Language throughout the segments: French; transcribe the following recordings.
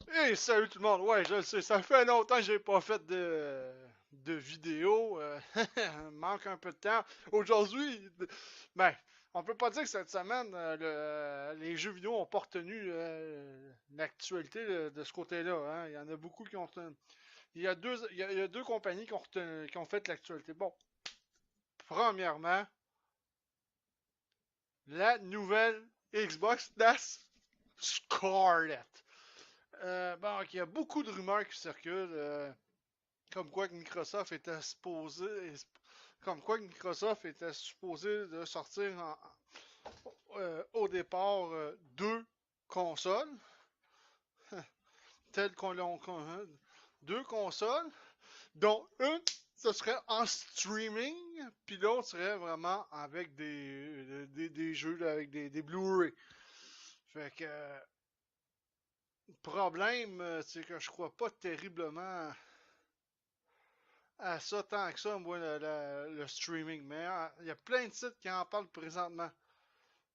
Hey, salut tout le monde! Ouais, je le sais, ça fait longtemps que j'ai pas fait de vidéo. Manque un peu de temps. Aujourd'hui, ben, on peut pas dire que cette semaine, les jeux vidéo ont pas retenu l'actualité de ce côté-là. Hein. Il y en a beaucoup qui ont retenu. Il y a deux compagnies qui ont fait l'actualité. Bon, premièrement, la nouvelle Xbox, la Scarlett. Bon, il y a beaucoup de rumeurs qui circulent. Comme quoi que Microsoft était supposé. Comme quoi que Microsoft était supposé de sortir au départ deux consoles. Telles qu'on l'a. Deux consoles. Dont une, ce serait en streaming. Puis l'autre serait vraiment avec des jeux, avec des Blu-ray. Fait que. Le problème, c'est que je crois pas terriblement à ça tant que ça, moi, le streaming. Mais il y a plein de sites qui en parlent présentement.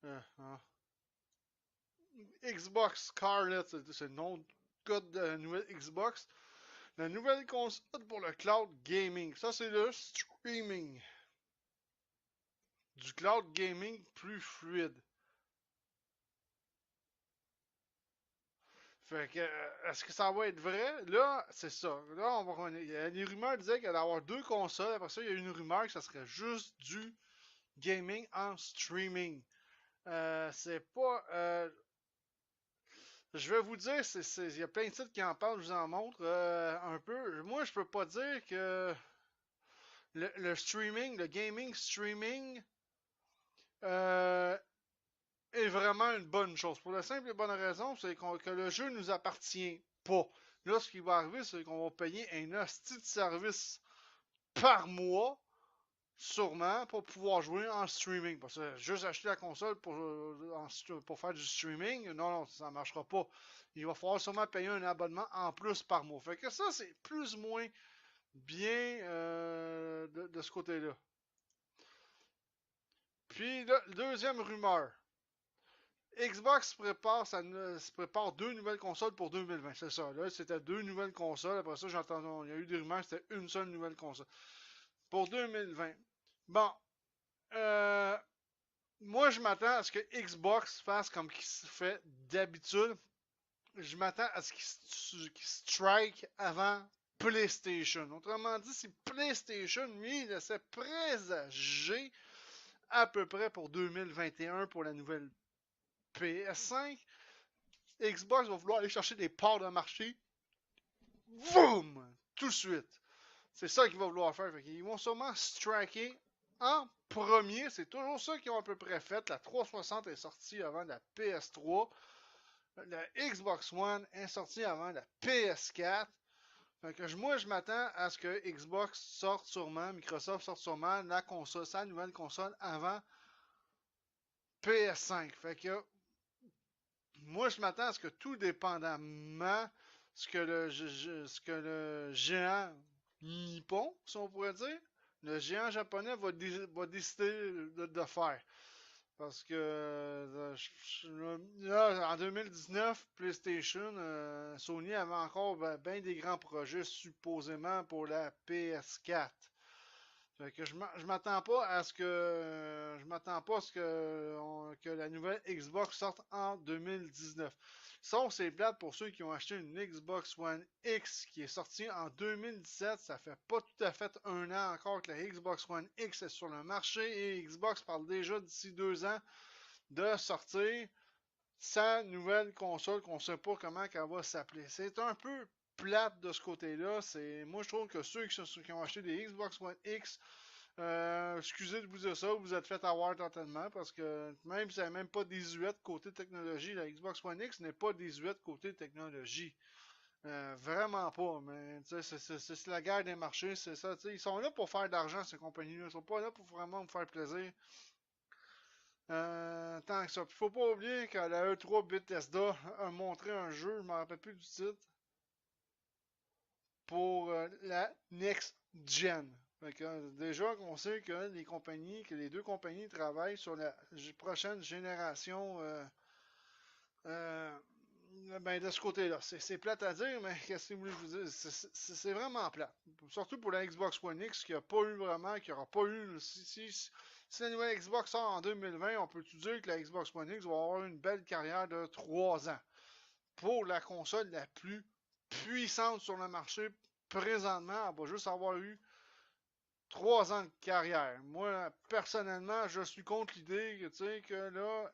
Hein. Xbox Scarlett, c'est le nom de code de la nouvelle Xbox. La nouvelle console pour le cloud gaming. Ça, c'est le streaming. Du cloud gaming plus fluide. Fait que, est-ce que ça va être vrai? Là, c'est ça. Là, on va revenir. Les rumeurs disaient qu'il allait y avoir deux consoles. Après ça, il y a une rumeur que ça serait juste du gaming en streaming. C'est pas. Je vais vous dire, il y a plein de sites qui en parlent, je vous en montre un peu. Moi, je peux pas dire que le streaming, le gaming streaming, euh, est vraiment une bonne chose. Pour la simple et bonne raison, c'est que le jeu nous appartient pas. Là, ce qui va arriver, c'est qu'on va payer un hostie de service par mois, sûrement, pour pouvoir jouer en streaming. Parce que juste acheter la console pour faire du streaming, non, ça ne marchera pas. Il va falloir sûrement payer un abonnement en plus par mois. Fait que ça, c'est plus ou moins bien de ce côté-là. Puis, là, deuxième rumeur. Xbox se prépare deux nouvelles consoles pour 2020. C'est ça. Là, c'était deux nouvelles consoles. Après ça, j'entends, il y a eu des rumeurs que c'était une seule nouvelle console. Pour 2020. Bon. Euh, Moi, je m'attends à ce que Xbox fasse comme qu'il se fait d'habitude. Je m'attends à ce qu'il strike avant PlayStation. Autrement dit, si PlayStation, lui, laissait présager à peu près pour 2021 pour la nouvelle PS5, Xbox va vouloir aller chercher des parts de marché. Boum! Tout de suite. C'est ça qu'ils vont vouloir faire. Ils vont sûrement striker en premier. C'est toujours ça qu'ils ont à peu près fait. La 360 est sortie avant la PS3. La Xbox One est sortie avant la PS4. Fait que moi, je m'attends à ce que Xbox sorte sûrement, Microsoft sorte sûrement la console, sa nouvelle console avant PS5. Fait que moi, je m'attends à ce que tout dépendamment ce que le géant nippon, si on pourrait dire, le géant japonais va décider de faire. Parce que là, en 2019, PlayStation, Sony avait encore ben des grands projets supposément pour la PS4. Fait que je m'attends pas à ce que je m'attends pas à ce que la nouvelle Xbox sorte en 2019. Sauf c'est plate pour ceux qui ont acheté une Xbox One X qui est sortie en 2017. Ça fait pas tout à fait un an encore que la Xbox One X est sur le marché et Xbox parle déjà d'ici 2 ans de sortir sa nouvelle console qu'on ne sait pas comment elle va s'appeler. C'est un peu plate de ce côté-là. Moi, je trouve que ceux qui ont acheté des Xbox One X, excusez de vous dire ça, vous êtes fait avoir totalement parce que même si elle n'est même pas désuète côté technologie, la Xbox One X n'est pas désuète côté technologie. Vraiment pas, mais c'est la guerre des marchés, c'est ça. Ils sont là pour faire de l'argent, ces compagnies-là. Ils sont pas là pour vraiment me faire plaisir. Tant que ça. Faut pas oublier qu'à la E3 Bethesda a montré un jeu, je me rappelle plus du titre, pour la Next Gen. Fait que, déjà on sait que les deux compagnies travaillent sur la prochaine génération euh, Ben, de ce côté-là, c'est plate à dire, mais qu'est-ce que vous voulez que je vous dise? C'est vraiment plate. Surtout pour la Xbox One X, qui a pas eu vraiment, qui aura pas eu. Si la nouvelle Xbox sort en 2020, on peut-tu dire que la Xbox One X va avoir une belle carrière de 3 ans pour la console la plus puissante sur le marché présentement. Elle va juste avoir eu 3 ans de carrière. Moi, personnellement, je suis contre l'idée que, tu sais, que là,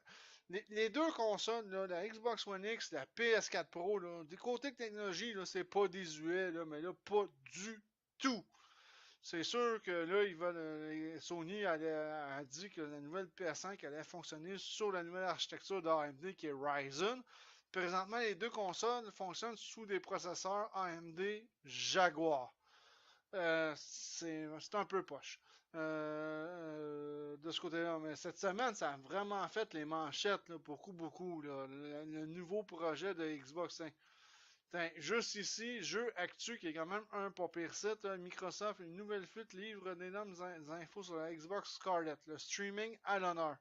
les deux consoles, là, la Xbox One X, la PS4 Pro, là, du côté technologie, là, c'est pas désuet, là, mais là, pas du tout. C'est sûr que là, Sony a dit que la nouvelle PS5 allait fonctionner sur la nouvelle architecture d'AMD qui est Ryzen. Présentement, les deux consoles fonctionnent sous des processeurs AMD Jaguar. C'est un peu poche. De ce côté-là. Mais cette semaine, ça a vraiment fait les manchettes, là, beaucoup, beaucoup. Là. Le nouveau projet de Xbox. Juste ici, jeu actu qui est quand même un pas pire site. Microsoft, une nouvelle fuite livre d'énormes infos sur la Xbox Scarlett. Le streaming à l'honneur.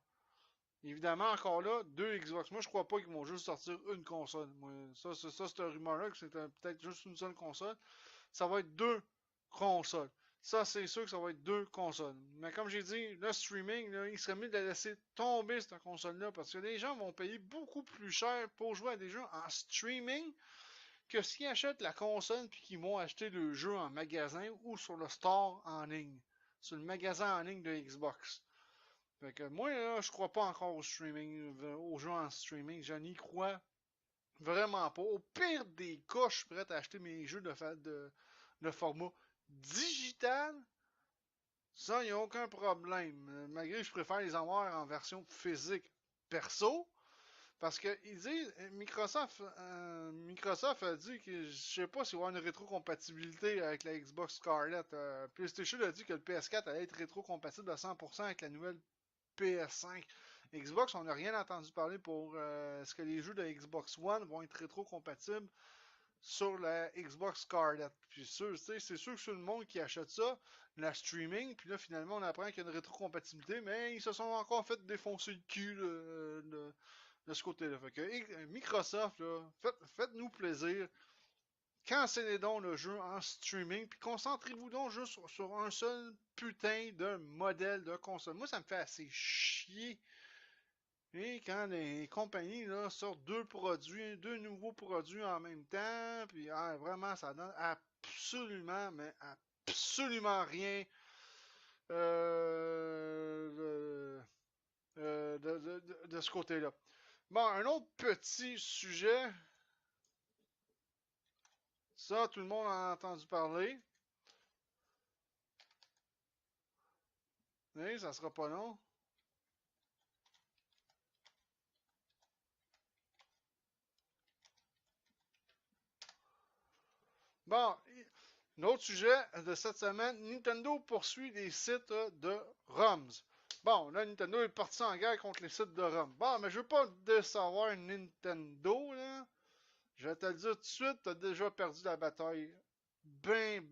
Évidemment, encore là, deux Xbox. Moi, je crois pas qu'ils vont juste sortir une console. Moi, ça c'est un rumeur-là que c'est peut-être juste une seule console. Ça va être deux consoles. Ça, c'est sûr que ça va être deux consoles. Mais comme j'ai dit, le streaming, là, il serait mieux de la laisser tomber, cette console-là, parce que les gens vont payer beaucoup plus cher pour jouer à des jeux en streaming que s'ils achètent la console puis qu'ils vont acheter le jeu en magasin ou sur le store en ligne. Sur le magasin en ligne de Xbox. Fait que moi, là, je crois pas encore au streaming, aux jeux en streaming. Je n'y crois vraiment pas. Au pire des cas, je suis prêt à acheter mes jeux de format digital. Ça, il n'y a aucun problème. Malgré que je préfère les avoir en version physique perso. Parce que ils disent, Microsoft a dit que je sais pas s'il va y avoir une rétrocompatibilité avec la Xbox Scarlett. PlayStation a dit que le PS4 allait être rétrocompatible à 100% avec la nouvelle PS5. Xbox, on n'a rien entendu parler pour est-ce que les jeux de Xbox One vont être rétrocompatibles sur la Xbox Scarlett. Puis c'est sûr que c'est le monde qui achète ça, la streaming, puis là finalement on apprend qu'il y a une rétrocompatibilité, mais ils se sont encore fait défoncer le cul de ce côté-là. Fait que Microsoft, là, faites-nous plaisir. Cancellez donc le jeu en streaming, puis concentrez-vous donc juste sur un seul putain de modèle de console. Moi, ça me fait assez chier. Et quand les compagnies là, sortent deux nouveaux produits en même temps, puis vraiment, ça donne absolument, mais absolument rien de ce côté-là. Bon, un autre petit sujet. Ça, tout le monde en a entendu parler. Oui, ça sera pas long. Bon, un autre sujet de cette semaine, Nintendo poursuit les sites de ROMs. Bon, là, Nintendo est parti en guerre contre les sites de ROM. Bon, mais je veux pas décevoir Nintendo, là. Je vais te le dire tout de suite, t'as déjà perdu la bataille. Ben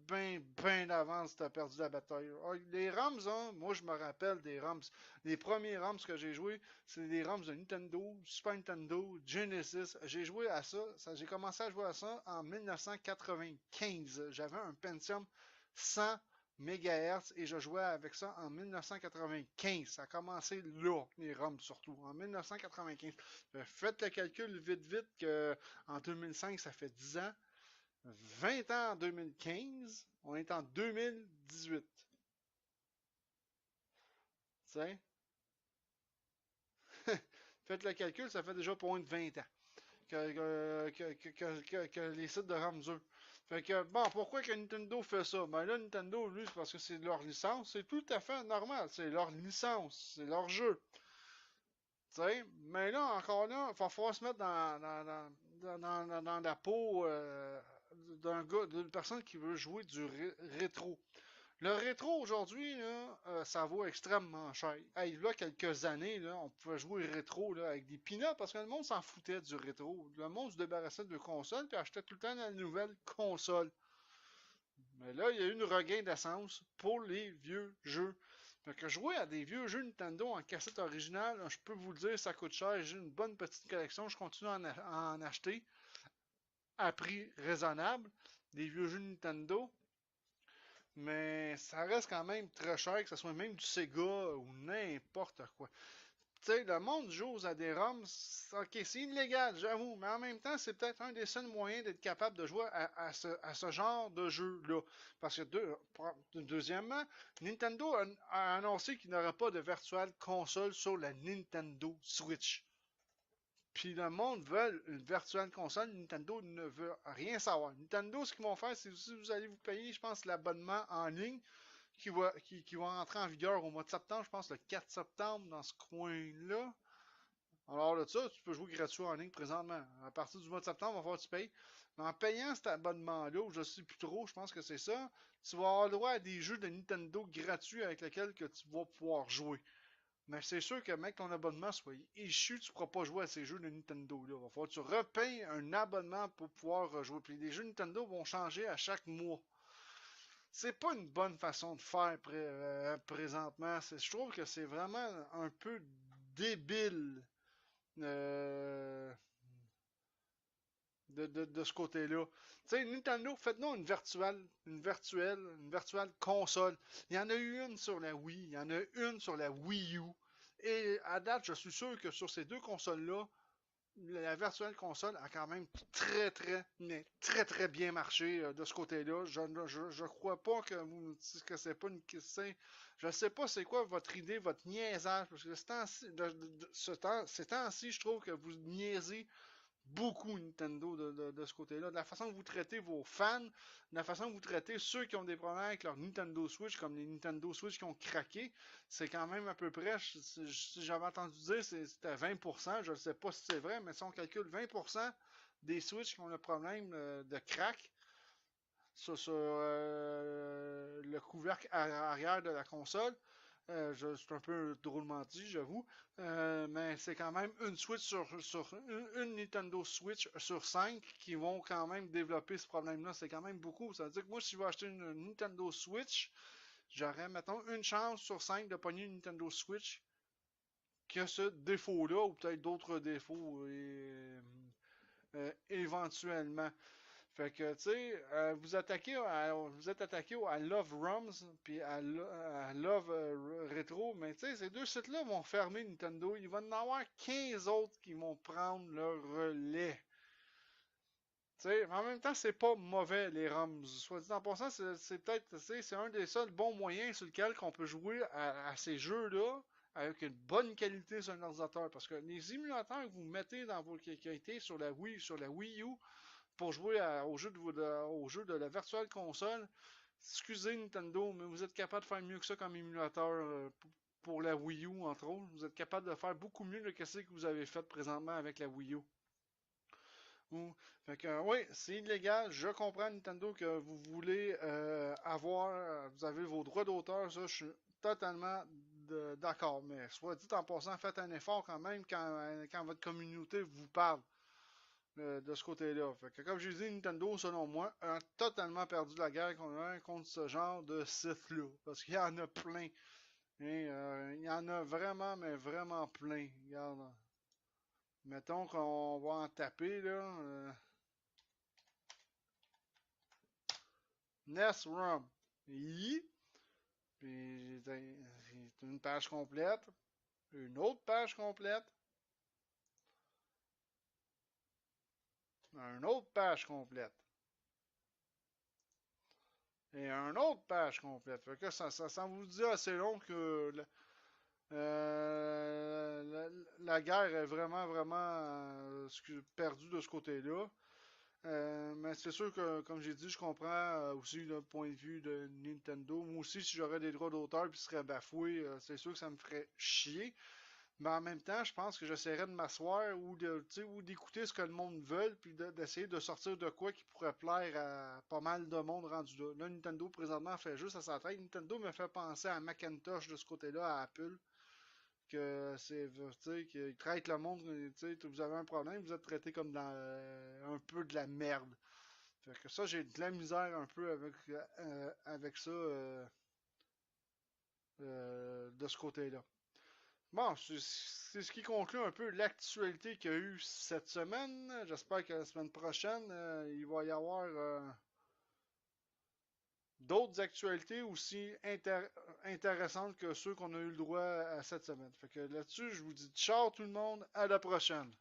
d'avance, t'as perdu la bataille. Les ROMs, hein, moi je me rappelle des ROMs. Les premiers ROMs que j'ai joués, c'est des ROMs de Nintendo, Super Nintendo, Genesis. J'ai joué à ça, j'ai commencé à jouer à ça en 1995. J'avais un Pentium 100 MHz et je jouais avec ça en 1995. Ça a commencé là, les ROMs surtout, en 1995. Faites le calcul vite que en 2005, ça fait 10 ans. 20 ans en 2015, on est en 2018. T'sais? Faites le calcul, ça fait déjà pour moins de 20 ans que les sites de RAM durent. Fait que, bon, pourquoi que Nintendo fait ça? Ben là, Nintendo, lui, c'est parce que c'est leur licence. C'est tout à fait normal. C'est leur licence. C'est leur jeu. T'sais? Mais là, encore là, il va falloir se mettre dans la peau d'une personne qui veut jouer du rétro. Le rétro aujourd'hui, ça vaut extrêmement cher. Hey, là, quelques années, là, on pouvait jouer rétro là, avec des peanuts parce que le monde s'en foutait du rétro. Le monde se débarrassait de consoles et achetait tout le temps la nouvelle console. Mais là, il y a eu une regain d'essence pour les vieux jeux. Fait que jouer à des vieux jeux Nintendo en cassette originale, je peux vous le dire, ça coûte cher. J'ai une bonne petite collection, je continue à en acheter. à prix raisonnable, des vieux jeux Nintendo, mais ça reste quand même très cher, que ce soit même du Sega ou n'importe quoi. Tu sais, le monde joue à des ROMs, ok, c'est illégal, j'avoue, mais en même temps, c'est peut-être un des seuls moyens d'être capable de jouer à ce genre de jeu-là. Parce que, deuxièmement, Nintendo a annoncé qu'il n'y aurait pas de Virtual Console sur la Nintendo Switch. Puis le monde veut une virtuelle console, Nintendo ne veut rien savoir. Nintendo, ce qu'ils vont faire, c'est si vous allez vous payer, je pense, l'abonnement en ligne qui va entrer en vigueur au mois de septembre, je pense le 4 septembre dans ce coin-là. Alors là, ça, tu peux jouer gratuit en ligne présentement. À partir du mois de septembre, il va falloir que tu payes. Mais en payant cet abonnement-là, ou je ne sais plus trop, je pense que c'est ça, tu vas avoir le droit à des jeux de Nintendo gratuits avec lesquels que tu vas pouvoir jouer. Mais c'est sûr que, mec, ton abonnement soit échu, tu ne pourras pas jouer à ces jeux de Nintendo-là. Il va falloir que tu repayes un abonnement pour pouvoir jouer. Puis les jeux Nintendo vont changer à chaque mois. C'est pas une bonne façon de faire présentement. Je trouve que c'est vraiment un peu débile euh, de ce côté-là. Tu sais, Nintendo, faites-nous une virtuelle console. Il y en a eu une sur la Wii, il y en a une sur la Wii U. Et à date, je suis sûr que sur ces deux consoles-là, la virtuelle console a quand même très bien marché de ce côté-là. Je crois pas que c'est pas une question. Je sais pas c'est quoi votre idée, votre niaisage. Parce que ces temps-ci, je trouve que vous niaisez beaucoup Nintendo de ce côté-là. De la façon que vous traitez vos fans, de la façon que vous traitez ceux qui ont des problèmes avec leur Nintendo Switch, comme les Nintendo Switch qui ont craqué, c'est quand même à peu près, si j'avais entendu dire, c'était 20%, je ne sais pas si c'est vrai, mais si on calcule 20% des Switch qui ont le problème de crack sur le couvercle arrière de la console, c'est un peu drôlement dit, j'avoue. Mais c'est quand même une Switch une Nintendo Switch sur 5 qui vont quand même développer ce problème-là. C'est quand même beaucoup. Ça veut dire que moi, si je veux acheter une Nintendo Switch, j'aurais, mettons, une chance sur 5 de pogner une Nintendo Switch qui a ce défaut-là, ou peut-être d'autres défauts éventuellement. Fait que, tu sais, vous êtes attaqué à Love ROMs puis à Love Retro, mais tu sais, ces deux sites-là vont fermer Nintendo. Il va y en avoir 15 autres qui vont prendre le relais. Tu sais, mais en même temps, c'est pas mauvais les ROMs. Soit dit en passant, c'est peut-être, c'est un des seuls bons moyens sur lequel on peut jouer à ces jeux-là avec une bonne qualité sur un ordinateur. Parce que les émulateurs que vous mettez dans vos qualités sur la Wii U, pour jouer au jeu de la Virtual Console. Excusez Nintendo, mais vous êtes capable de faire mieux que ça comme émulateur pour la Wii U, entre autres. Vous êtes capable de faire beaucoup mieux que ce que vous avez fait présentement avec la Wii U. Fait que, oui, c'est illégal. Je comprends Nintendo que vous voulez vous avez vos droits d'auteur, ça, je suis totalement d'accord. Mais soit dit en passant, faites un effort quand même quand votre communauté vous parle de ce côté-là. Fait que, comme je dit, Nintendo, selon moi, a totalement perdu la guerre contre ce genre de site-là. Parce qu'il y en a plein. Et, il y en a vraiment, mais vraiment plein. Regarde. Mettons qu'on va en taper, là. NES ROM. Puis, c'est une page complète. Une autre page complète. Une autre page complète. Et une autre page complète. Fait que ça vous dit assez long que la guerre est vraiment perdue de ce côté-là. Mais c'est sûr que, comme j'ai dit, je comprends aussi le point de vue de Nintendo. Moi aussi, si j'aurais des droits d'auteur puis serait bafoué, c'est sûr que ça me ferait chier. Mais en même temps, je pense que j'essaierais de m'asseoir ou d'écouter ce que le monde veut, puis d'essayer de sortir de quoi qui pourrait plaire à pas mal de monde rendu là. Là, Nintendo présentement fait juste à sa tête. Nintendo me fait penser à Macintosh de ce côté-là, à Apple, que c'est, tu sais, qu'ils traitent le monde, tu sais, vous avez un problème, vous êtes traité comme dans un peu de la merde. Fait que ça, j'ai de la misère un peu avec ça de ce côté-là. Bon, c'est ce qui conclut un peu l'actualité qu'il y a eu cette semaine. J'espère que la semaine prochaine, il va y avoir d'autres actualités aussi intéressantes que ceux qu'on a eu le droit à cette semaine. Fait que là-dessus, je vous dis ciao tout le monde, à la prochaine.